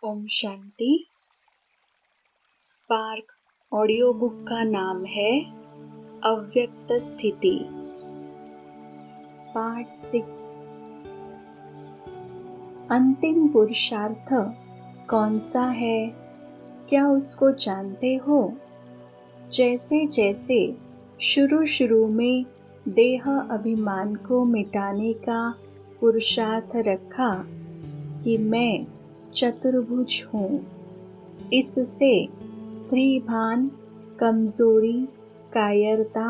Om Shanti. Spark audio book का नाम है अव्यक्त स्थिति। पार्ट 6। अंतिम पुरुषार्थ कौन सा है, क्या उसको जानते हो? जैसे जैसे शुरू में देह अभिमान को मिटाने का पुरुषार्थ रखा कि मैं चतुर्भुज हूँ, इससे स्त्री भान, कमजोरी, कायरता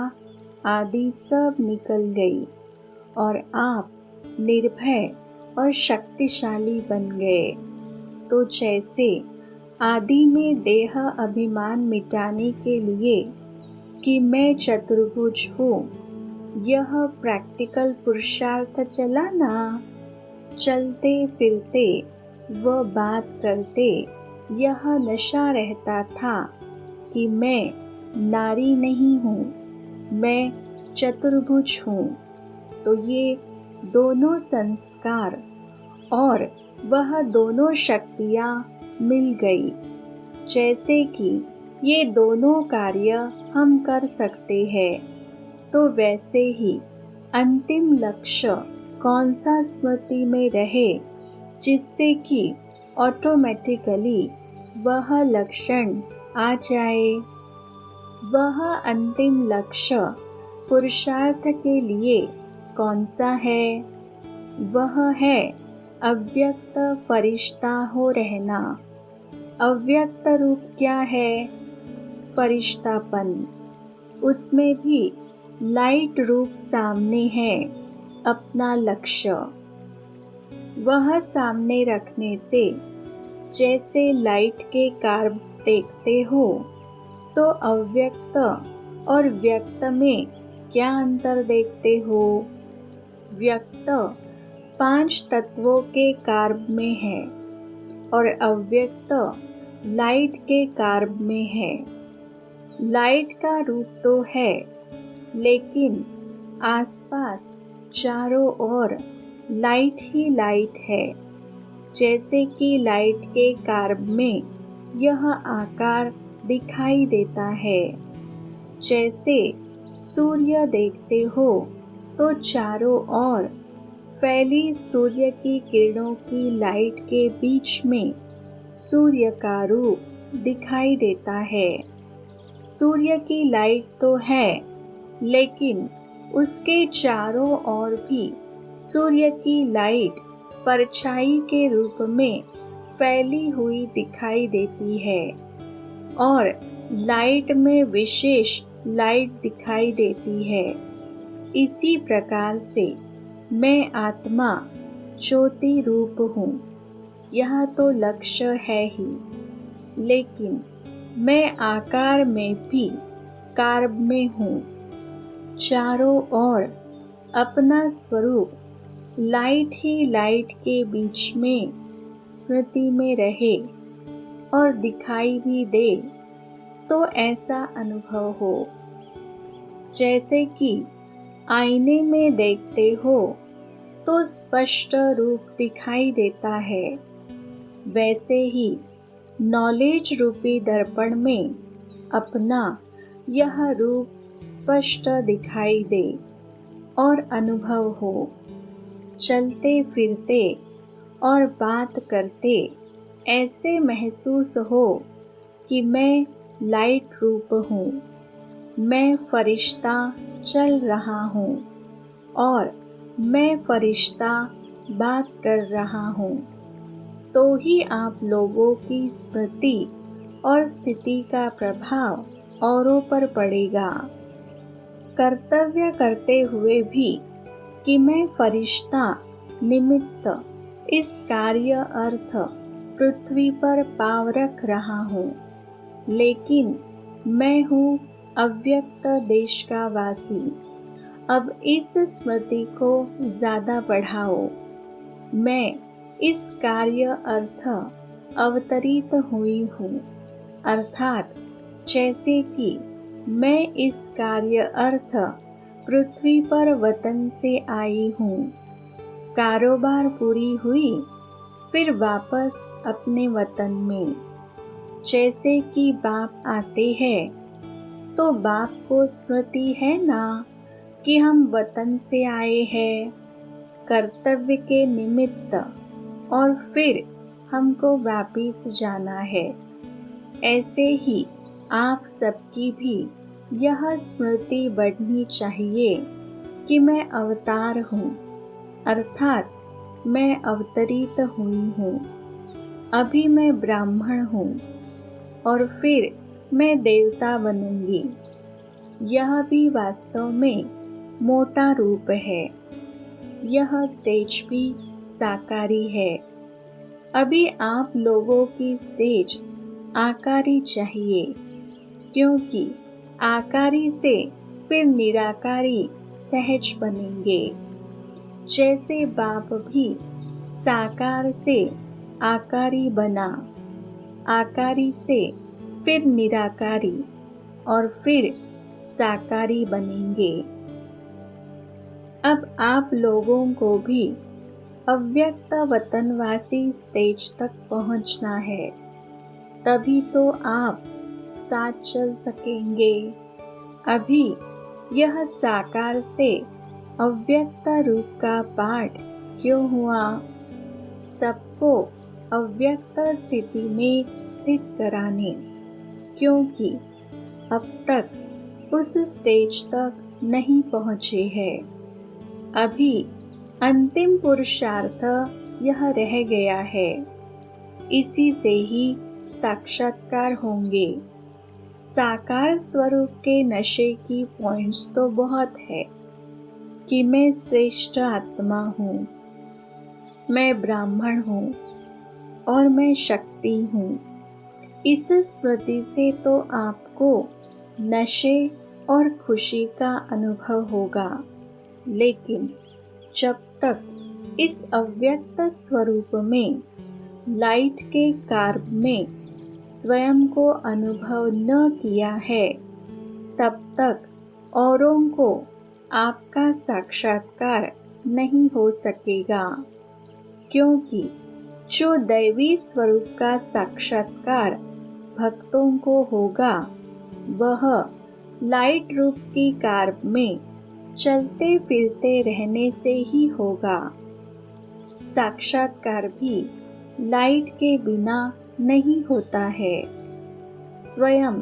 आदि सब निकल गई और आप निर्भय और शक्तिशाली बन गए। तो जैसे आदि में देह अभिमान मिटाने के लिए कि मैं चतुर्भुज हूँ, यह प्रैक्टिकल पुरुषार्थ चला ना। चलते फिरते व बात करते यह नशा रहता था कि मैं नारी नहीं हूँ, मैं चतुर्भुज हूँ। तो ये दोनों संस्कार और वह दोनों शक्तियाँ मिल गई। जैसे कि ये दोनों कार्य हम कर सकते हैं, तो वैसे ही अंतिम लक्ष्य कौन सा स्मृति में रहे, जिससे कि ऑटोमेटिकली वह लक्षण आ जाए। वह अंतिम लक्ष्य पुरुषार्थ के लिए कौन सा है? वह है अव्यक्त फरिश्ता हो रहना। अव्यक्त रूप क्या है? फरिश्तापन। उसमें भी लाइट रूप सामने है अपना लक्ष्य। वह सामने रखने से जैसे लाइट के कार्ब देखते हो, तो अव्यक्त और व्यक्त में क्या अंतर देखते हो? व्यक्त 5 तत्वों के कार्ब में है और अव्यक्त लाइट के कार्ब में है। लाइट का रूप तो है, लेकिन आसपास चारों ओर लाइट ही लाइट है। जैसे कि लाइट के कार्ब में यह आकार दिखाई देता है। जैसे सूर्य देखते हो तो चारों ओर फैली सूर्य की किरणों की लाइट के बीच में सूर्य का रूप दिखाई देता है। सूर्य की लाइट तो है, लेकिन उसके चारों ओर भी सूर्य की लाइट परछाई के रूप में फैली हुई दिखाई देती है और लाइट में विशेष लाइट दिखाई देती है। इसी प्रकार से मैं आत्मा ज्योति रूप हूँ, यह तो लक्ष्य है ही, लेकिन मैं आकार में भी कार्ब में हूँ। चारों ओर अपना स्वरूप लाइट ही लाइट के बीच में स्मृति में रहे और दिखाई भी दे, तो ऐसा अनुभव हो। जैसे कि आईने में देखते हो तो स्पष्ट रूप दिखाई देता है, वैसे ही नॉलेज रूपी दर्पण में अपना यह रूप स्पष्ट दिखाई दे और अनुभव हो। चलते फिरते और बात करते ऐसे महसूस हो कि मैं लाइट रूप हूँ, मैं फरिश्ता चल रहा हूँ और मैं फरिश्ता बात कर रहा हूँ। तो ही आप लोगों की स्मृति और स्थिति का प्रभाव औरों पर पड़ेगा। कर्तव्य करते हुए भी कि मैं फरिश्ता निमित्त इस कार्य अर्थ पृथ्वी पर पाँव रख रहा हूँ, लेकिन मैं हूँ अव्यक्त देश का वासी। अब इस स्मृति को ज़्यादा बढ़ाओ। मैं इस कार्य अर्थ अवतरित हुई हूँ, अर्थात जैसे कि मैं इस कार्य अर्थ पृथ्वी पर वतन से आई हूँ। कारोबार पूरी हुई, फिर वापस अपने वतन में। जैसे कि बाप आते हैं तो बाप को स्मृति है ना कि हम वतन से आए हैं कर्तव्य के निमित्त और फिर हमको वापिस जाना है। ऐसे ही आप सबकी भी यह स्मृति बढ़नी चाहिए कि मैं अवतार हूँ, अर्थात मैं अवतरित हुई हूँ। अभी मैं ब्राह्मण हूँ और फिर मैं देवता बनूंगी। यह भी वास्तव में मोटा रूप है। यह स्टेज भी साकारी है। अभी आप लोगों की स्टेज आकारी चाहिए, क्योंकि आकारी से फिर निराकारी सहज बनेंगे। जैसे बाप भी साकार से आकारी बना, आकारी से फिर निराकारी और फिर साकारी बनेंगे। अब आप लोगों को भी अव्यक्त वतनवासी स्टेज तक पहुंचना है, तभी तो आप साथ चल सकेंगे। अभी यह साकार से अव्यक्त रूप का पाठ क्यों हुआ? सबको अव्यक्त स्थिति में स्थित कराने, क्योंकि अब तक उस स्टेज तक नहीं पहुँचे हैं। अभी अंतिम पुरुषार्थ यह रह गया है। इसी से ही साक्षात्कार होंगे। साकार स्वरूप के नशे की पॉइंट्स तो बहुत है कि मैं श्रेष्ठ आत्मा हूँ, मैं ब्राह्मण हूँ और मैं शक्ति हूँ। इस स्मृति से तो आपको नशे और खुशी का अनुभव होगा, लेकिन जब तक इस अव्यक्त स्वरूप में लाइट के कार्ब में स्वयं को अनुभव न किया है, तब तक औरों को आपका साक्षात्कार नहीं हो सकेगा। क्योंकि जो दैवी स्वरूप का साक्षात्कार भक्तों को होगा, वह लाइट रूप की कार्ब में चलते फिरते रहने से ही होगा। साक्षात्कार भी लाइट के बिना नहीं होता है। स्वयं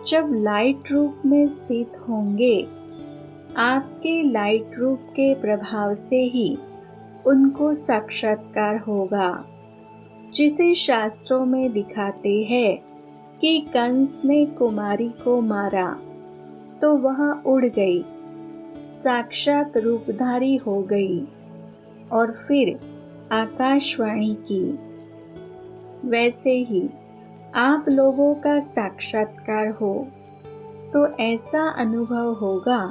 जब लाइट रूप में स्थित होंगे, आपके लाइट रूप के प्रभाव से ही उनको साक्षात्कार होगा। जिसे शास्त्रों में दिखाते हैं कि कंस ने कुमारी को मारा तो वह उड़ गई, साक्षात रूपधारी हो गई और फिर आकाशवाणी की। वैसे ही आप लोगों का साक्षात्कार हो तो ऐसा अनुभव होगा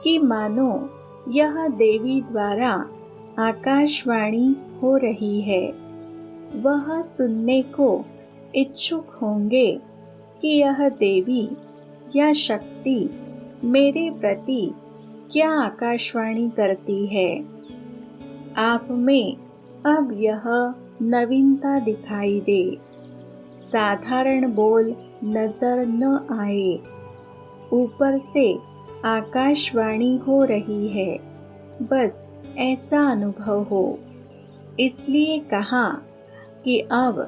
कि मानो यह देवी द्वारा आकाशवाणी हो रही है। वह सुनने को इच्छुक होंगे कि यह देवी या शक्ति मेरे प्रति क्या आकाशवाणी करती है। आप में अब यह नवीनता दिखाई दे। साधारण बोल नजर न आए, ऊपर से आकाशवाणी हो रही है, बस ऐसा अनुभव हो। इसलिए कहा कि अब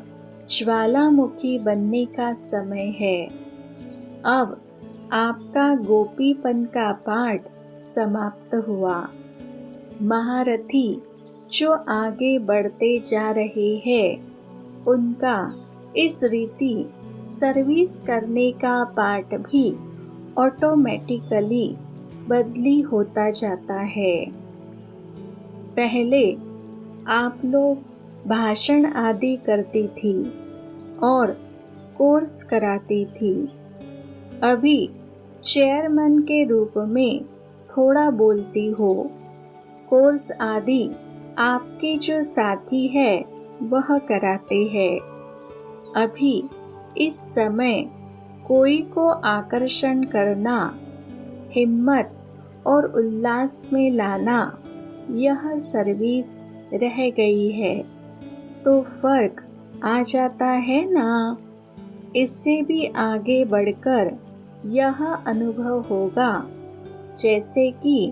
ज्वालामुखी बनने का समय है। अब आपका गोपीपन का पाठ समाप्त हुआ। महारथी जो आगे बढ़ते जा रहे हैं, उनका इस रीति सर्विस करने का पाठ भी ऑटोमेटिकली बदली होता जाता है। पहले आप लोग भाषण आदि करती थी और कोर्स कराती थी। अभी चेयरमैन के रूप में थोड़ा बोलती हो। कोर्स आदि आपके जो साथी है वह कराते हैं। अभी इस समय कोई को आकर्षण करना, हिम्मत और उल्लास में लाना, यह सर्विस रह गई है। तो फर्क आ जाता है ना। इससे भी आगे बढ़कर यह अनुभव होगा जैसे कि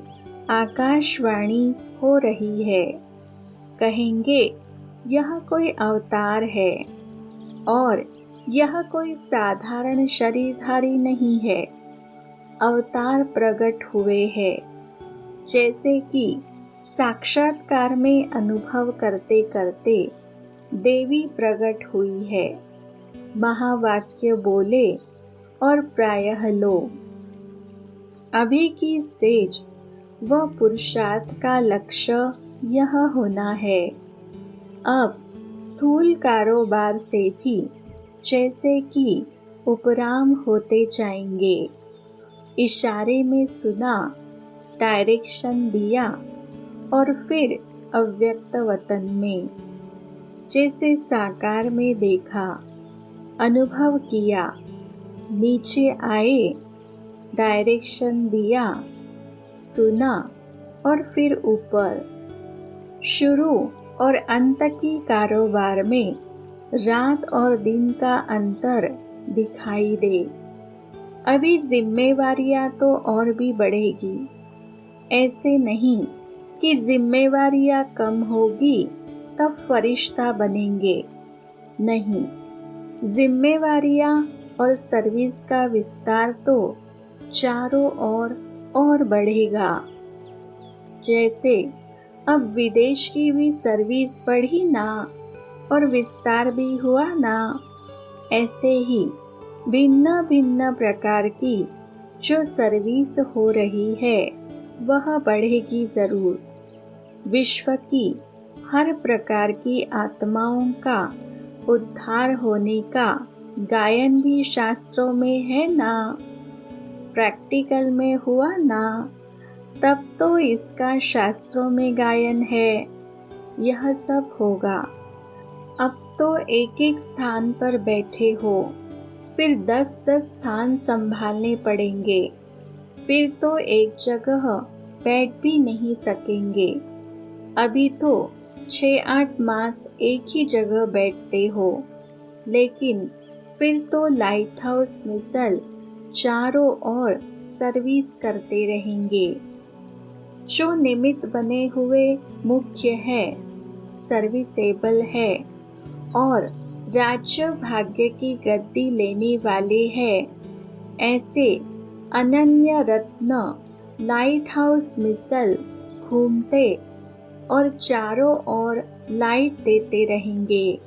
आकाशवाणी हो रही है। कहेंगे यह कोई अवतार है और यह कोई साधारण शरीरधारी नहीं है। अवतार प्रकट हुए हैं, जैसे कि साक्षात्कार में अनुभव करते करते देवी प्रकट हुई है। महावाक्य बोले और प्रायः लोग। अभी की स्टेज व पुरुषार्थ का लक्ष्य यह होना है। अब स्थूल कारोबार से भी जैसे कि उपराम होते जाएंगे। इशारे में सुना, डायरेक्शन दिया और फिर अव्यक्त वतन में जैसे साकार में देखा, अनुभव किया, नीचे आए, डायरेक्शन दिया, सुना और फिर ऊपर। शुरू और अंत की कारोबार में रात और दिन का अंतर दिखाई दे। अभी जिम्मेवारियां तो और भी बढ़ेगी। ऐसे नहीं कि जिम्मेवारियां कम होगी तब फरिश्ता बनेंगे। नहीं, जिम्मेवारियां और सर्विस का विस्तार तो चारों ओर और बढ़ेगा। जैसे अब विदेश की भी सर्विस बढ़ी ना और विस्तार भी हुआ ना, ऐसे ही भिन्न भिन्न प्रकार की जो सर्विस हो रही है वह बढ़ेगी जरूर। विश्व की हर प्रकार की आत्माओं का उद्धार होने का गायन भी शास्त्रों में है ना, प्रैक्टिकल में हुआ ना, तब तो इसका शास्त्रों में गायन है। यह सब होगा। अब तो एक एक स्थान पर बैठे हो, फिर 10-10 स्थान संभालने पड़ेंगे। फिर तो एक जगह बैठ भी नहीं सकेंगे। अभी तो 6-8 मास एक ही जगह बैठते हो, लेकिन फिर तो लाइट हाउस मिसल चारों ओर सर्विस करते रहेंगे। जो निमित्त बने हुए मुख्य है, सर्विसेबल है और राज्य भाग्य की गद्दी लेने वाले हैं, ऐसे अनन्य रत्न लाइट हाउस मिसल घूमते और चारों ओर लाइट देते रहेंगे।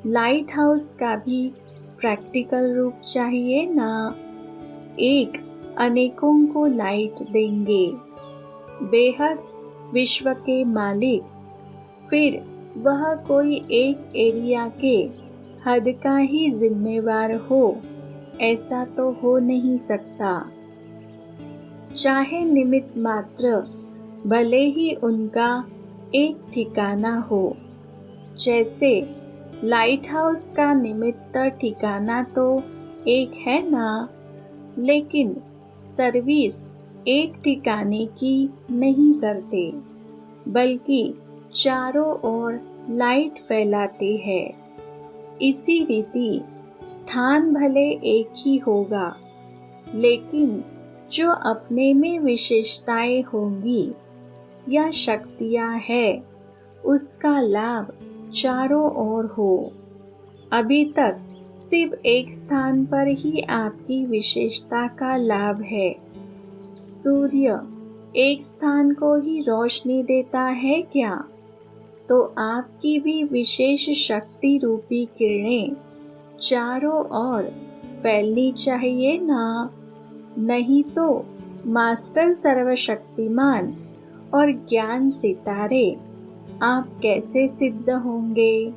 लाइट हाउस का भी प्रैक्टिकल रूप चाहिए ना। एक अनेकों को लाइट देंगे। बेहद विश्व के मालिक, फिर वह कोई एक एरिया के हद का ही जिम्मेवार हो, ऐसा तो हो नहीं सकता। चाहे निमित्त मात्र भले ही उनका एक ठिकाना हो। जैसे लाइट हाउस का निमित्त ठिकाना तो एक है ना, लेकिन सर्विस एक ठिकाने की नहीं करते, बल्कि चारों ओर लाइट फैलाते हैं। इसी रीति स्थान भले एक ही होगा, लेकिन जो अपने में विशेषताएं होंगी या शक्तियां है, उसका लाभ चारों ओर हो। अभी तक सिर्फ एक स्थान पर ही आपकी विशेषता का लाभ है। सूर्य एक स्थान को ही रोशनी देता है क्या? तो आपकी भी विशेष शक्ति रूपी किरणें चारों ओर फैलनी चाहिए ना। नहीं तो मास्टर सर्वशक्तिमान और ज्ञान सितारे आप कैसे सिद्ध होंगे?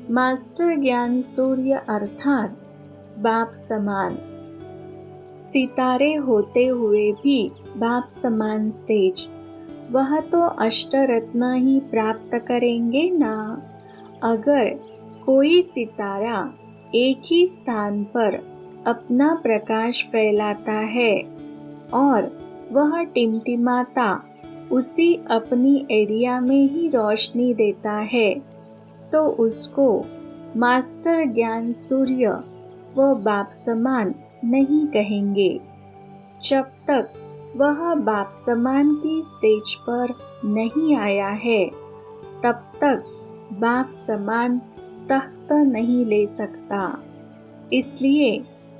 मास्टर ज्ञान सूर्य अर्थात बाप समान, सितारे होते हुए भी बाप समान स्टेज, वह तो अष्टरत्न ही प्राप्त करेंगे ना। अगर कोई सितारा एक ही स्थान पर अपना प्रकाश फैलाता है और वह टिमटिमाता उसी अपनी एरिया में ही रोशनी देता है, तो उसको मास्टर ज्ञान सूर्य व बाप समान नहीं कहेंगे। जब तक वह बाप समान की स्टेज पर नहीं आया है, तब तक बाप समान तख्त नहीं ले सकता। इसलिए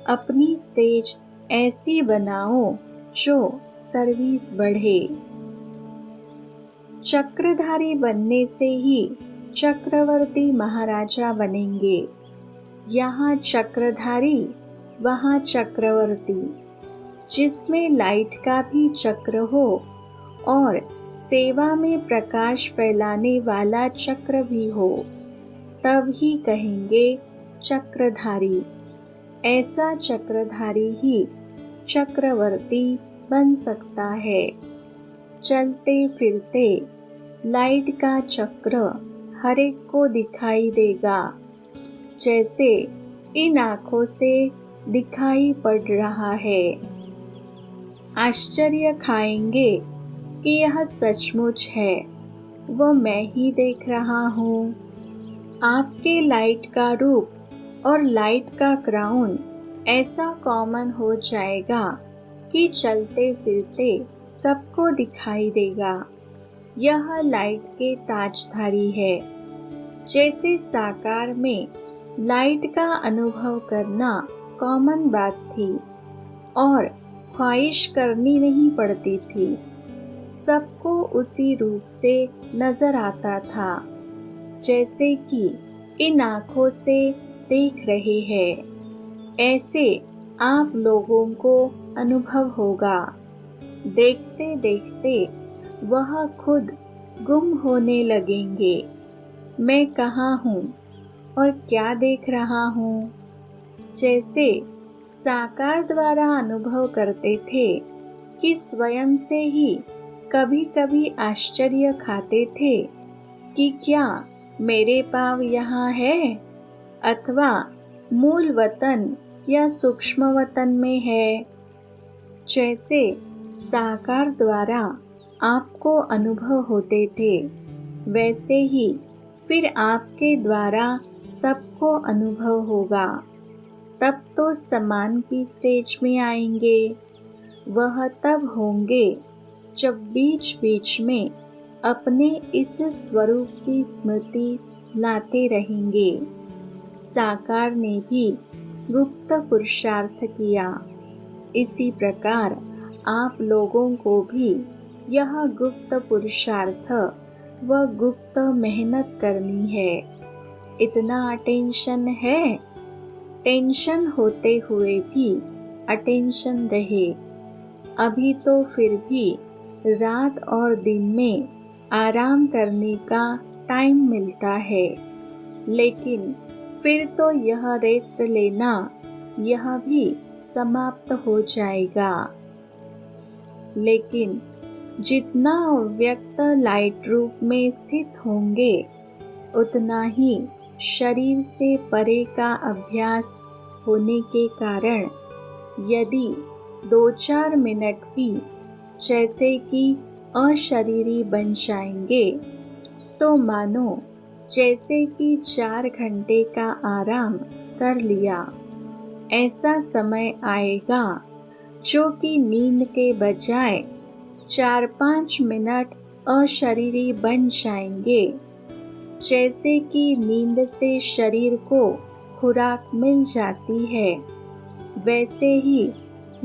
अपनी स्टेज ऐसी बनाओ जो सर्विस बढ़े। चक्रधारी बनने से ही चक्रवर्ती महाराजा बनेंगे। यहाँ चक्रधारी, वहाँ चक्रवर्ती। जिसमें लाइट का भी चक्र हो और सेवा में प्रकाश फैलाने वाला चक्र भी हो, तब ही कहेंगे चक्रधारी। ऐसा चक्रधारी ही चक्रवर्ती बन सकता है। चलते फिरते लाइट का चक्र हर एक को दिखाई देगा, जैसे इन आँखों से दिखाई पड़ रहा है। आश्चर्य खाएंगे कि यह सचमुच है, वो मैं ही देख रहा हूँ। आपके लाइट का रूप और लाइट का क्राउन ऐसा कॉमन हो जाएगा कि चलते फिरते सबको दिखाई देगा। यह लाइट के ताजधारी है। जैसे साकार में लाइट का अनुभव करना कॉमन बात थी और ख्वाहिश करनी नहीं पड़ती थी, सबको उसी रूप से नजर आता था, जैसे कि इन आँखों से देख रहे हैं। ऐसे आप लोगों को अनुभव होगा। देखते देखते वह खुद गुम होने लगेंगे। मैं कहाँ हूँ और क्या देख रहा हूँ। जैसे साकार द्वारा अनुभव करते थे कि स्वयं से ही कभी कभी आश्चर्य खाते थे कि क्या मेरे पाँव यहाँ है अथवा मूल वतन या सूक्ष्म वतन में है। जैसे साकार द्वारा आपको अनुभव होते थे, वैसे ही फिर आपके द्वारा सबको अनुभव होगा। तब तो समान की स्टेज में आएंगे। वह तब होंगे जब बीच बीच में अपने इस स्वरूप की स्मृति लाते रहेंगे। साकार ने भी गुप्त पुरुषार्थ किया, इसी प्रकार आप लोगों को भी यह गुप्त पुरुषार्थ व गुप्त मेहनत करनी है। इतना अटेंशन है, टेंशन होते हुए भी अटेंशन रहे। अभी तो फिर भी रात और दिन में आराम करने का टाइम मिलता है, लेकिन फिर तो यह रेस्ट लेना यह भी समाप्त हो जाएगा। लेकिन जितना अव्यक्त लाइट रूप में स्थित होंगे, उतना ही शरीर से परे का अभ्यास होने के कारण यदि 2-4 मिनट भी जैसे कि अशरीरी बन जाएंगे, तो मानो जैसे कि 4 घंटे का आराम कर लिया। ऐसा समय आएगा जो कि नींद के बजाय 4-5 मिनट अशरीरी बन जाएंगे। जैसे कि नींद से शरीर को खुराक मिल जाती है, वैसे ही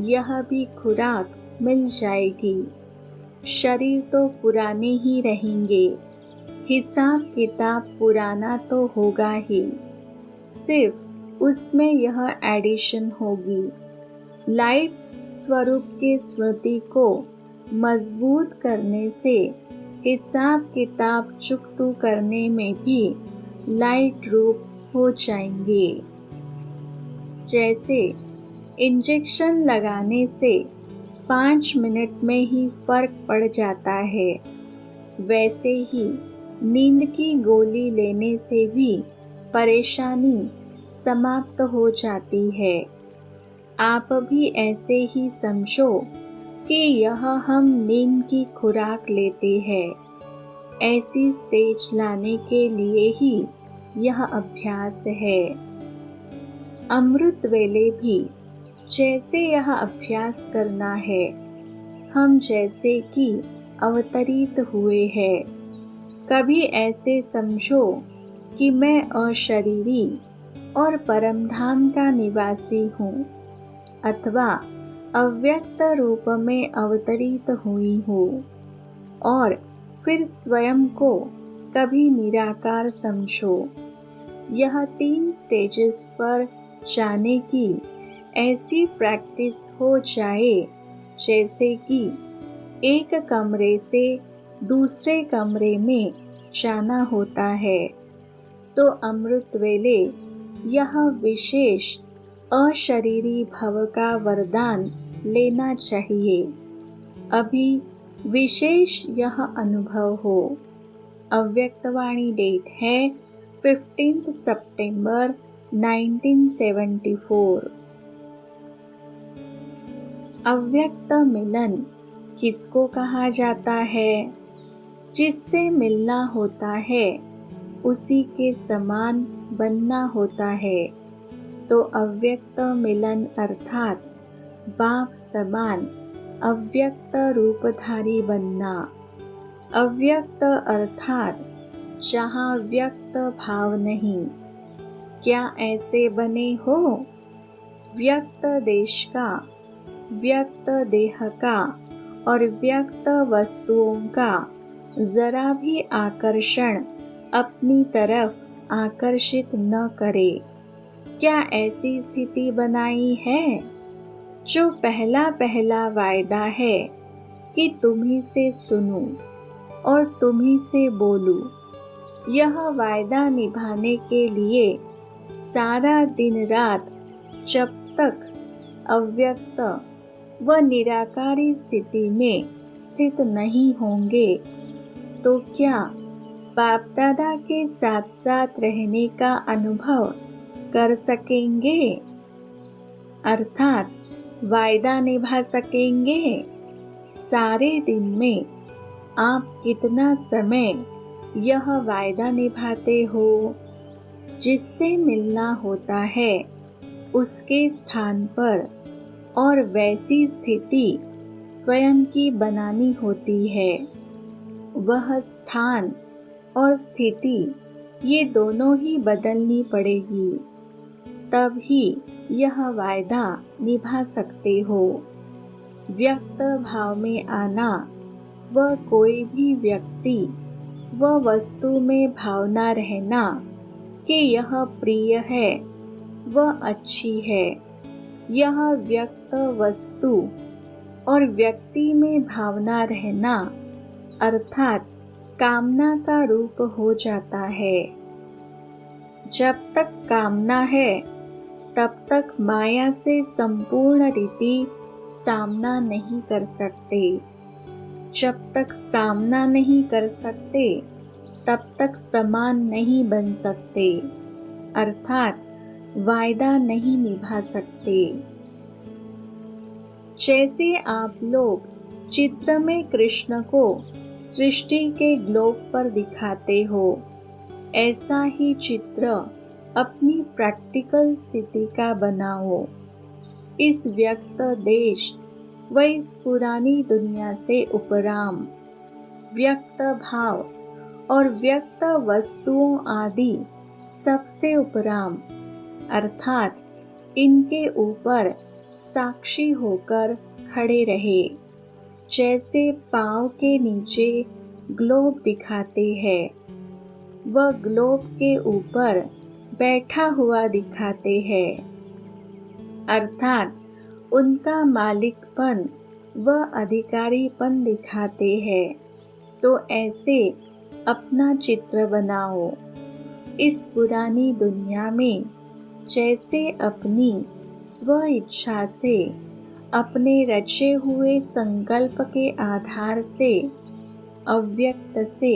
यह भी खुराक मिल जाएगी। शरीर तो पुराने ही रहेंगे, हिसाब किताब पुराना तो होगा ही, सिर्फ उसमें यह एडिशन होगी। लाइट स्वरूप की स्मृति को मजबूत करने से हिसाब किताब चुकतू करने में भी लाइट रूप हो जाएंगे। जैसे इंजेक्शन लगाने से 5 मिनट में ही फर्क पड़ जाता है, वैसे ही नींद की गोली लेने से भी परेशानी समाप्त हो जाती है। आप भी ऐसे ही समझो कि यह हम नींद की खुराक लेते हैं। ऐसी स्टेज लाने के लिए ही यह अभ्यास है। अमृत वेले भी जैसे यह अभ्यास करना है, हम जैसे कि अवतरित हुए हैं। कभी ऐसे समझो कि मैं अशरीरी और परमधाम का निवासी हूँ, अथवा अव्यक्त रूप में अवतरित हुई हूँ, और फिर स्वयं को कभी निराकार समझो। यह 3 स्टेजेस पर जाने की ऐसी प्रैक्टिस हो जाए जैसे कि एक कमरे से दूसरे कमरे में जाना होता है, तो अमृत वेले यह विशेष अशरीरी भव का वरदान लेना चाहिए। अभी विशेष यह अनुभव हो। अव्यक्तवाणी डेट है 15 सितंबर 1974। अव्यक्त मिलन किसको कहा जाता है? जिससे मिलना होता है उसी के समान बनना होता है। तो अव्यक्त मिलन अर्थात बाप समान अव्यक्त रूपधारी बनना। अव्यक्त अर्थात जहाँ व्यक्त भाव नहीं। क्या ऐसे बने हो? व्यक्त देश का, व्यक्त देह का और व्यक्त वस्तुओं का जरा भी आकर्षण अपनी तरफ आकर्षित न करे। क्या ऐसी स्थिति बनाई है? जो पहला पहला वायदा है कि तुम्ही से सुनूं और तुम्ही से बोलूं, यह वायदा निभाने के लिए सारा दिन रात जब तक अव्यक्त व निराकारी स्थिति में स्थित नहीं होंगे, तो क्या बाप दादा के साथ साथ रहने का अनुभव कर सकेंगे? अर्थात वायदा निभा सकेंगे? सारे दिन में आप कितना समय यह वायदा निभाते हो? जिससे मिलना होता है उसके स्थान पर और वैसी स्थिति स्वयं की बनानी होती है। वह स्थान और स्थिति ये दोनों ही बदलनी पड़ेगी, तब ही यह वायदा निभा सकते हो। व्यक्त भाव में आना व कोई भी व्यक्ति व वस्तु में भावना रहना कि यह प्रिय है व अच्छी है, यह व्यक्त वस्तु और व्यक्ति में भावना रहना अर्थात कामना का रूप हो जाता है। जब तक कामना है तब तक माया से संपूर्ण रीति सामना नहीं कर सकते। जब तक सामना नहीं कर सकते तब तक समान नहीं बन सकते, अर्थात वायदा नहीं निभा सकते। जैसे आप लोग चित्र में कृष्ण को सृष्टि के ग्लोब पर दिखाते हो, ऐसा ही चित्र अपनी प्रैक्टिकल स्थिति का बनाओ। इस व्यक्त देश व इस पुरानी दुनिया से उपराम, व्यक्त भाव और व्यक्त वस्तुओं आदि सबसे उपराम, अर्थात इनके ऊपर साक्षी होकर खड़े रहे। जैसे पाँव के नीचे ग्लोब दिखाते हैं, वह ग्लोब के ऊपर बैठा हुआ दिखाते हैं, अर्थात उनका मालिकपन व अधिकारीपन दिखाते हैं। तो ऐसे अपना चित्र बनाओ। इस पुरानी दुनिया में जैसे अपनी स्व इच्छा से अपने रचे हुए संकल्प के आधार से अव्यक्त से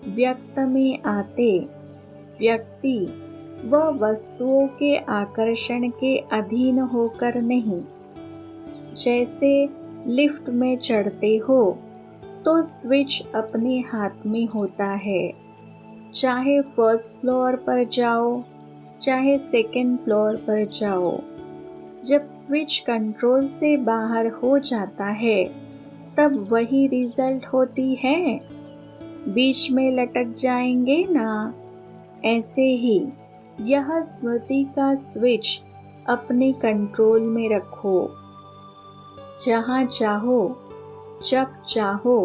व्यक्त में आते व्यक्ति व वस्तुओं के आकर्षण के अधीन होकर नहीं। जैसे लिफ्ट में चढ़ते हो तो स्विच अपने हाथ में होता है, चाहे फर्स्ट फ्लोर पर जाओ, चाहे सेकंड फ्लोर पर जाओ, जब स्विच कंट्रोल से बाहर हो जाता है तब वही रिजल्ट होती है। बीच में लटक जाएंगे ना। ऐसे ही यह स्मृति का स्विच अपने कंट्रोल में रखो। जहाँ चाहो, जब चाहो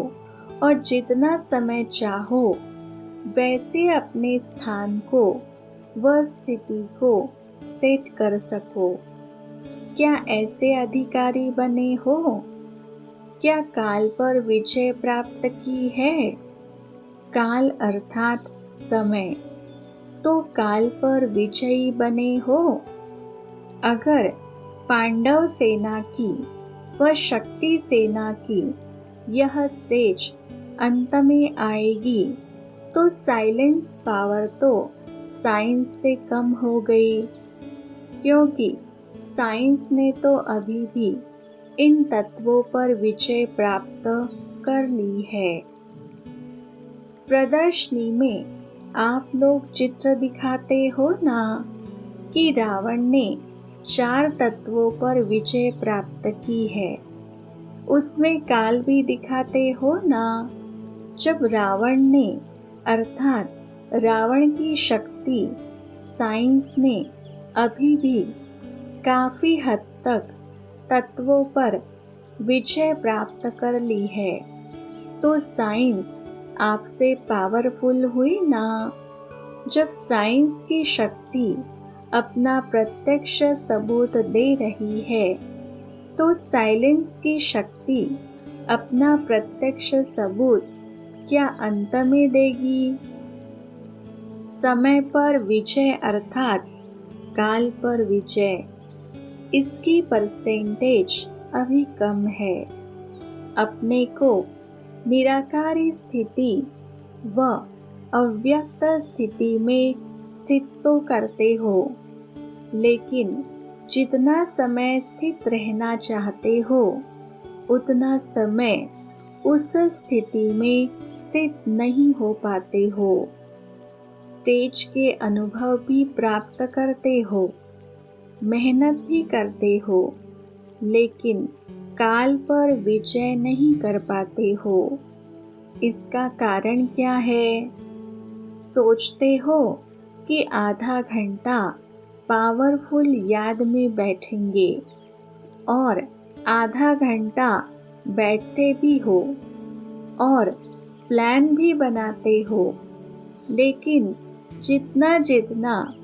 और जितना समय चाहो वैसे अपने स्थान को व स्थिति को सेट कर सको। क्या ऐसे अधिकारी बने हो? क्या काल पर विजय प्राप्त की है? काल अर्थात समय, तो काल पर विजयी बने हो। अगर पांडव सेना की व शक्ति सेना की यह स्टेज अंत में आएगी तो साइलेंस पावर तो साइंस से कम हो गई, क्योंकि साइंस ने तो अभी भी इन तत्वों पर विजय प्राप्त कर ली है। प्रदर्शनी में आप लोग चित्र दिखाते हो ना कि रावण ने 4 तत्वों पर विजय प्राप्त की है। उसमें काल भी दिखाते हो ना, जब रावण ने अर्थात रावण की शक्ति साइंस ने अभी भी काफी हद तक तत्वों पर विजय प्राप्त कर ली है, तो साइंस आपसे पावरफुल हुई ना। जब साइंस की शक्ति अपना प्रत्यक्ष सबूत दे रही है तो साइलेंस की शक्ति अपना प्रत्यक्ष सबूत क्या अंत में देगी? समय पर विजय अर्थात काल पर विजय, इसकी परसेंटेज अभी कम है। अपने को निराकारी स्थिति व अव्यक्त स्थिति में स्थित तो करते हो, लेकिन जितना समय स्थित रहना चाहते हो उतना समय उस स्थिति में स्थित नहीं हो पाते हो। स्टेज के अनुभव भी प्राप्त करते हो, मेहनत भी करते हो, लेकिन काल पर विजय नहीं कर पाते हो। इसका कारण क्या है? सोचते हो कि आधा घंटा पावरफुल याद में बैठेंगे और आधा घंटा बैठते भी हो और प्लान भी बनाते हो, लेकिन जितना जितना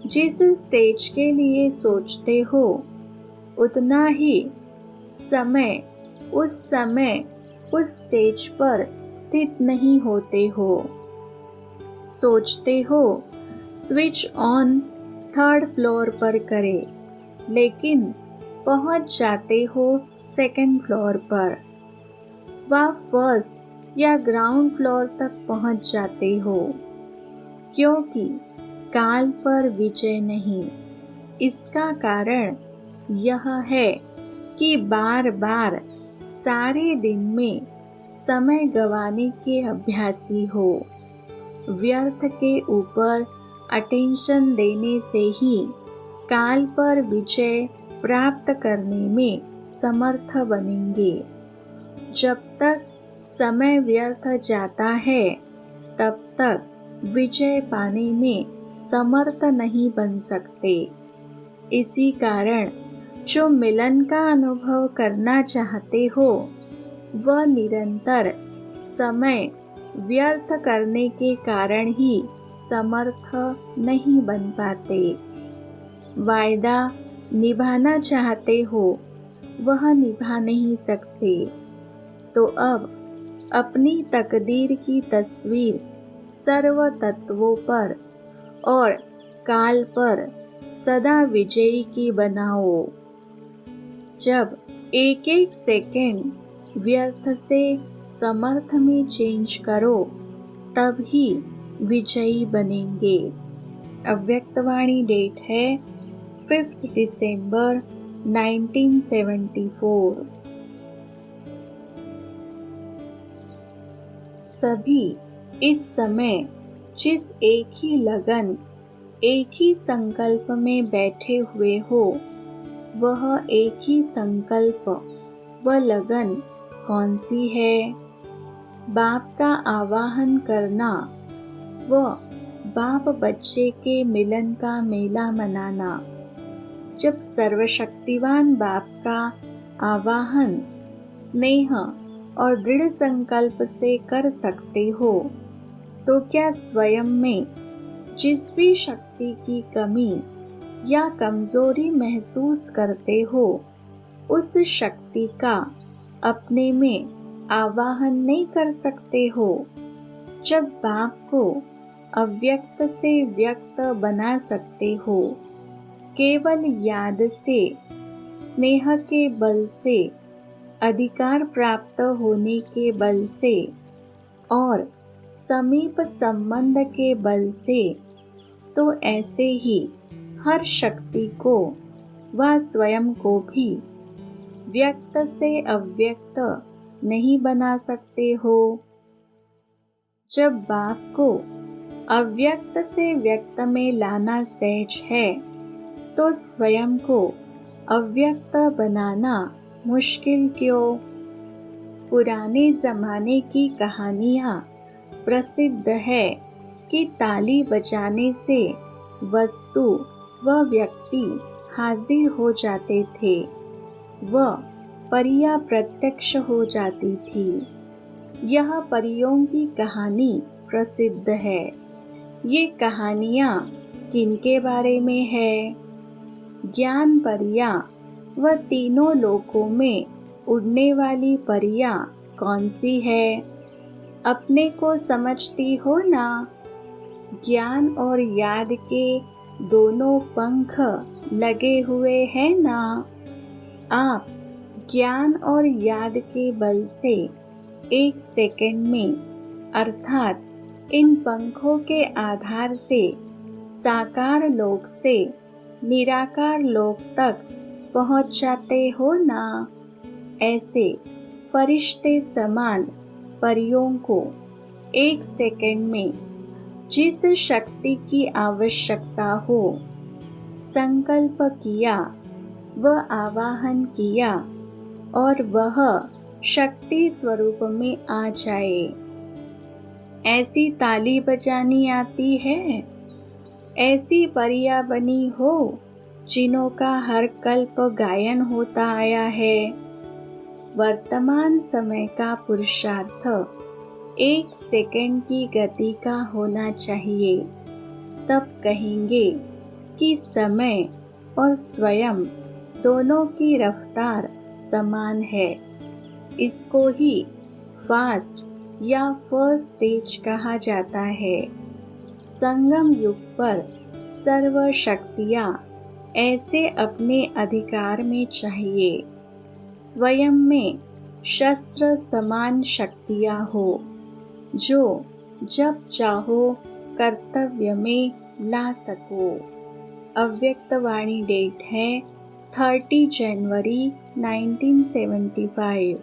जिस स्टेज के लिए सोचते हो उतना ही समय उस स्टेज पर स्थित नहीं होते हो। सोचते हो स्विच ऑन 3rd फ्लोर पर करें, लेकिन पहुंच जाते हो 2nd फ्लोर पर व फर्स्ट या ग्राउंड फ्लोर तक पहुंच जाते हो, क्योंकि काल पर विजय नहीं। इसका कारण यह है कि बार बार सारे दिन में समय गंवाने के अभ्यासी हो। व्यर्थ के ऊपर अटेंशन देने से ही काल पर विजय प्राप्त करने में समर्थ बनेंगे। जब तक समय व्यर्थ जाता है तब तक विजय पाने में समर्थ नहीं बन सकते। इसी कारण जो मिलन का अनुभव करना चाहते हो वह निरंतर समय व्यर्थ करने के कारण ही समर्थ नहीं बन पाते। वायदा निभाना चाहते हो वह निभा नहीं सकते, तो अब अपनी तकदीर की तस्वीर सर्व तत्वों पर और काल पर सदा विजयी की बनाओ। जब एक एक सेकेंड व्यर्थ से समर्थ में चेंज करो तब ही विजयी बनेंगे। अव्यक्तवाणी डेट है 5 दिसंबर 1974। सभी इस समय जिस एक ही लगन, एक ही संकल्प में बैठे हुए हो, वह एक ही संकल्प व लगन कौन सी है? बाप का आवाहन करना व बाप बच्चे के मिलन का मेला मनाना। जब सर्वशक्तिवान बाप का आवाहन स्नेह और दृढ़ संकल्प से कर सकते हो, तो क्या स्वयं में जिस भी शक्ति की कमी या कमजोरी महसूस करते हो, उस शक्ति का अपने में आवाहन नहीं कर सकते हो? जब बाप को अव्यक्त से व्यक्त बना सकते हो, केवल याद से, स्नेह के बल से, अधिकार प्राप्त होने के बल से और समीप संबंध के बल से, तो ऐसे ही हर शक्ति को व स्वयं को भी व्यक्त से अव्यक्त नहीं बना सकते हो। जब बाप को अव्यक्त से व्यक्त में लाना सहज है, तो स्वयं को अव्यक्त बनाना मुश्किल क्यों? पुराने जमाने की कहानियाँ प्रसिद्ध है कि ताली बजाने से वस्तु व व्यक्ति हाजिर हो जाते थे व परियां प्रत्यक्ष हो जाती थी। यह परियों की कहानी प्रसिद्ध है। ये कहानियाँ किनके बारे में है? ज्ञान परियां व तीनों लोकों में उड़ने वाली परियां कौन सी है? अपने को समझती हो ना? ज्ञान और याद के दोनों पंख लगे हुए हैं ना? आप ज्ञान और याद के बल से एक सेकंड में, अर्थात इन पंखों के आधार से साकार लोक से निराकार लोक तक पहुंच जाते हो ना? ऐसे फरिश्ते समान परियों को एक सेकंड में जिस शक्ति की आवश्यकता हो, संकल्प किया व आवाहन किया और वह शक्ति स्वरूप में आ जाए। ऐसी ताली बजानी आती है? ऐसी परियां बनी हो जिनों का हर कल्प गायन होता आया है? वर्तमान समय का पुरुषार्थ एक सेकंड की गति का होना चाहिए, तब कहेंगे कि समय और स्वयं दोनों की रफ्तार समान है। इसको ही फास्ट या फर्स्ट स्टेज कहा जाता है। संगम युग पर सर्व शक्तियाँ ऐसे अपने अधिकार में चाहिए। स्वयं में शस्त्र समान शक्तियाँ हो, जो जब चाहो कर्तव्य में ला सको। अव्यक्त वाणी डेट है 30 जनवरी 1975।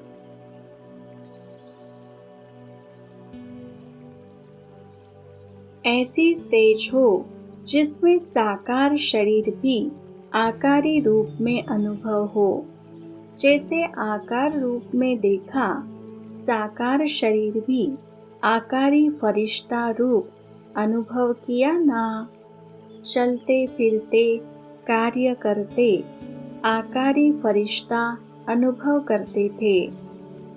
ऐसी स्टेज हो जिसमें साकार शरीर भी आकारी रूप में अनुभव हो। जैसे आकार रूप में देखा, साकार शरीर भी आकारी फरिश्ता रूप अनुभव किया ना? चलते फिरते कार्य करते आकारी फरिश्ता अनुभव करते थे।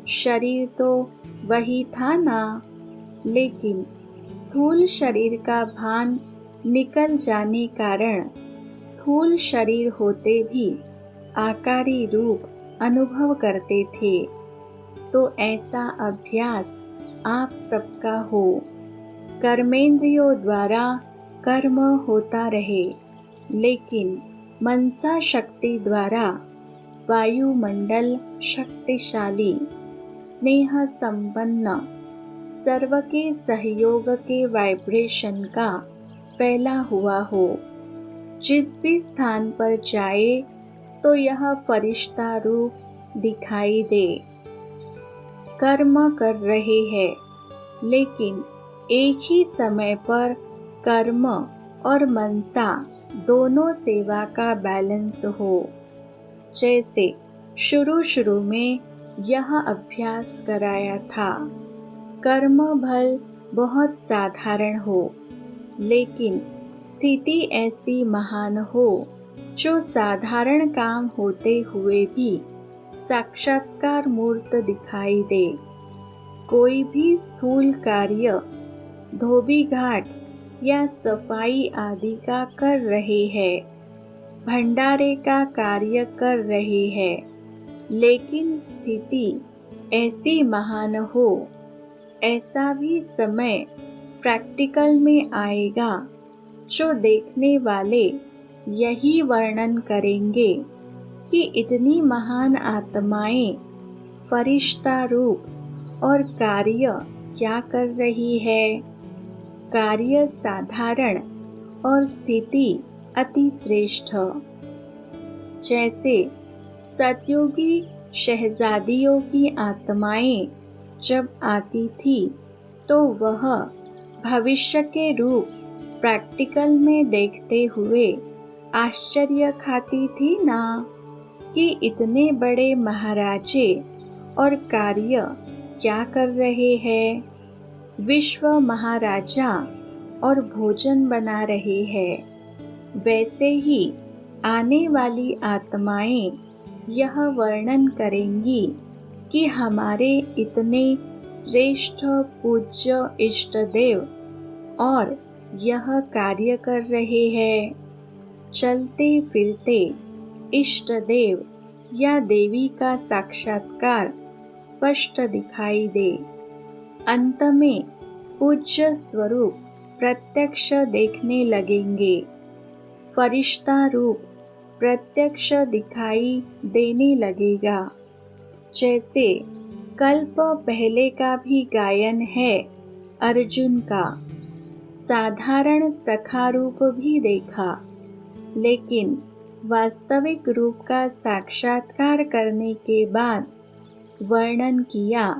शरीर तो वही था ना, लेकिन स्थूल शरीर का भान निकल जाने कारण स्थूल शरीर होते भी आकारी रूप अनुभव करते थे। तो ऐसा अभ्यास आप सबका हो। कर्मेंद्रियों द्वारा कर्म होता रहे, लेकिन मनसा शक्ति द्वारा वायुमंडल शक्तिशाली, स्नेह संपन्न, सर्व के सहयोग के वाइब्रेशन का फैला हुआ हो। जिस भी स्थान पर जाए तो यह फरिश्ता रूप दिखाई दे। कर्म कर रहे हैं, लेकिन एक ही समय पर कर्म और मनसा दोनों सेवा का बैलेंस हो। जैसे शुरू में यह अभ्यास कराया था, कर्म भल बहुत साधारण हो, लेकिन स्थिति ऐसी महान हो जो साधारण काम होते हुए भी साक्षात्कार मूर्त दिखाई दे। कोई भी स्थूल कार्य धोबी घाट या सफाई आदि का कर रहे हैं, भंडारे का कार्य कर रहे हैं, लेकिन स्थिति ऐसी महान हो, ऐसा भी समय प्रैक्टिकल में आएगा जो देखने वाले यही वर्णन करेंगे कि इतनी महान आत्माएं फरिश्ता रूप और कार्य क्या कर रही है। कार्य साधारण और स्थिति अति श्रेष्ठ। जैसे सतयुगी शहजादियों की आत्माएं जब आती थी तो वह भविष्य के रूप प्रैक्टिकल में देखते हुए आश्चर्य खाती थी ना, कि इतने बड़े महाराजे और कार्य क्या कर रहे हैं। विश्व महाराजा और भोजन बना रहे हैं। वैसे ही आने वाली आत्माएं यह वर्णन करेंगी कि हमारे इतने श्रेष्ठ पूज्य इष्ट देव और यह कार्य कर रहे हैं। चलते फिरते इष्ट देव या देवी का साक्षात्कार स्पष्ट दिखाई दे। अंत में पूज्य स्वरूप प्रत्यक्ष देखने लगेंगे। फरिश्ता रूप प्रत्यक्ष दिखाई देने लगेगा। जैसे कल्प पहले का भी गायन है अर्जुन का, साधारण सखा रूप भी देखा, लेकिन वास्तविक रूप का साक्षात्कार करने के बाद वर्णन किया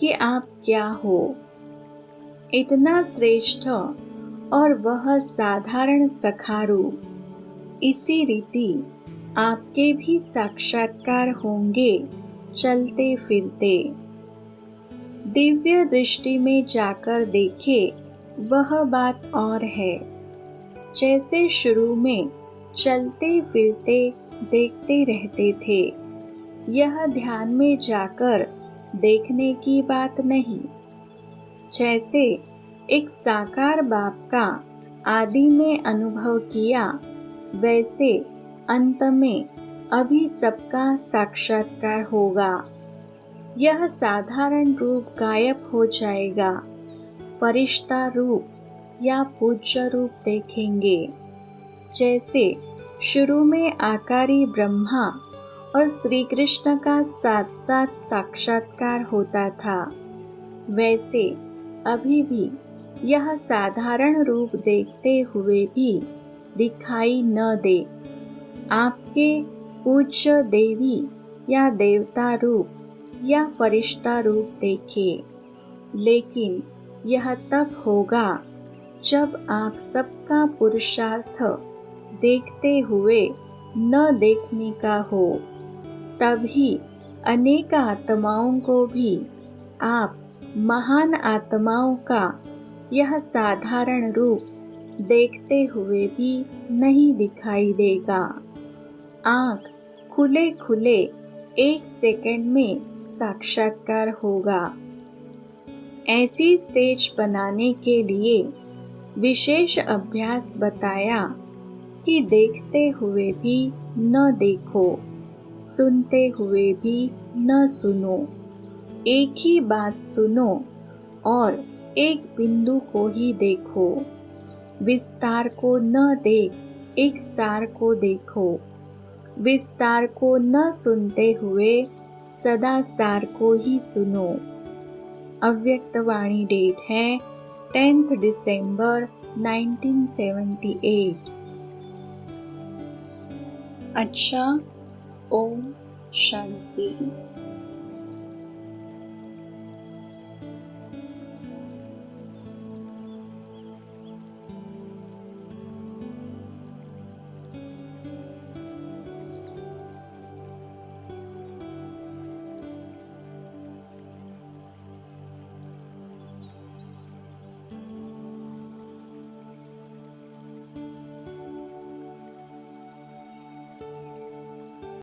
कि आप क्या हो। इतना श्रेष्ठ और वह साधारण सखा रूप। इसी रीति आपके भी साक्षात्कार होंगे चलते फिरते। दिव्य दृष्टि में जाकर देखे वह बात और है। जैसे शुरू में चलते फिरते देखते रहते थे, यह ध्यान में जाकर देखने की बात नहीं। जैसे एक साकार बाप का आदि में अनुभव किया, वैसे अंत में अभी सबका साक्षात्कार होगा। यह साधारण रूप गायब हो जाएगा, फरिश्ता रूप या पूज्य रूप देखेंगे। जैसे शुरू में आकारी ब्रह्मा और श्री कृष्ण का साथ साथ साक्षात्कार होता था, वैसे अभी भी यह साधारण रूप देखते हुए भी दिखाई न दे। आपके पूज्य देवी या देवता रूप या फरिश्ता रूप देखे, लेकिन यह तब होगा जब आप सबका पुरुषार्थ देखते हुए न देखने का हो। तभी अनेक आत्माओं को भी आप महान आत्माओं का यह साधारण रूप देखते हुए भी नहीं दिखाई देगा। आँख खुले खुले 1 सेकंड में साक्षात्कार होगा। ऐसी स्टेज बनाने के लिए विशेष अभ्यास बताया कि देखते हुए भी न देखो, सुनते हुए भी न सुनो। एक ही बात सुनो और एक बिंदु को ही देखो। विस्तार को न देख, एक सार को देखो। विस्तार को न सुनते हुए सदा सार को ही सुनो। अव्यक्त वाणी डेट है 10 दिसंबर 1978। अच्छा, ओम शांति।